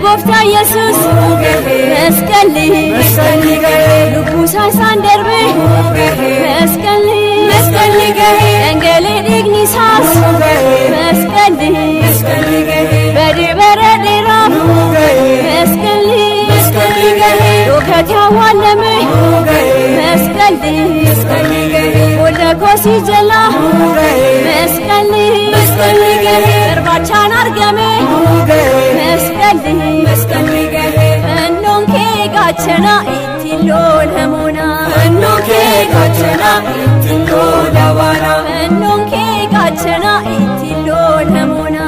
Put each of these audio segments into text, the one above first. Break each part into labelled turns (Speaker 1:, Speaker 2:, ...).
Speaker 1: Bofta Jesus Mescali Lubusa Sanderbe Mescali Engeli Ignisas Mescali Bedi Beredira Mescali Lokatya Waleme Mescali Ola Kosi Jala Mescali Erbachan Argame Mescali Nonke gachana itilo lamona Nonke gachana itilo lawana Nonke gachana itilo lamona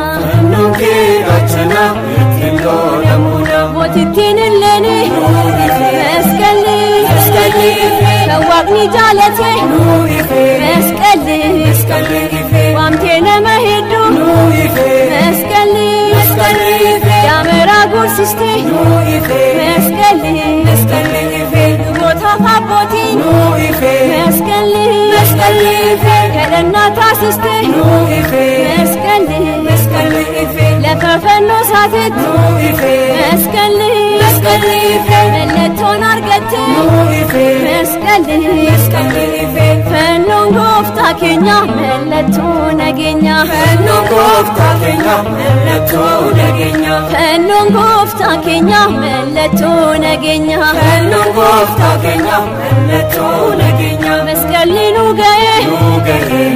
Speaker 1: Nonke gachana itilo lamona Motitin leni Mescali Kawakni jalate Mescali Wamtena mahidu Mescali Yamera gursiste Mescali Dubota faboti Mescali Kedenna tasiste Mescali Lefafenno satit Mescali Melleton argette Mescali Fennon gofta kenya Melleton agenya Fennon gofta kenya Melleton agenya Fennon gofta kenya Melleton agenya Fennon gofta kenya Melleton agenya Mescali nugaye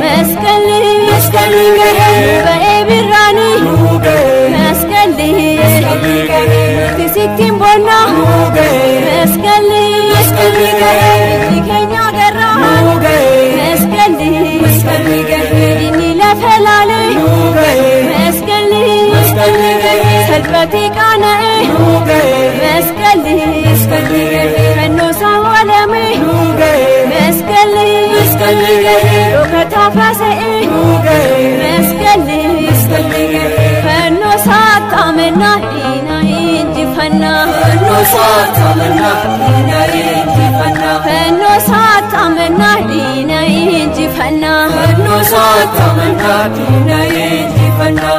Speaker 1: Mescali Nugaye birrani Mescali Kisitin bona Mescali Kenya garra Mescali Inni lafelale Mescali Salbati kanae Mescali Fenno sawalame Mescali Lokata fasee Mescali Fenno satamena ina injifanna Fenno satamena ina injifanna Fenno satamena ina injifanna Fenno satamena ina injifanna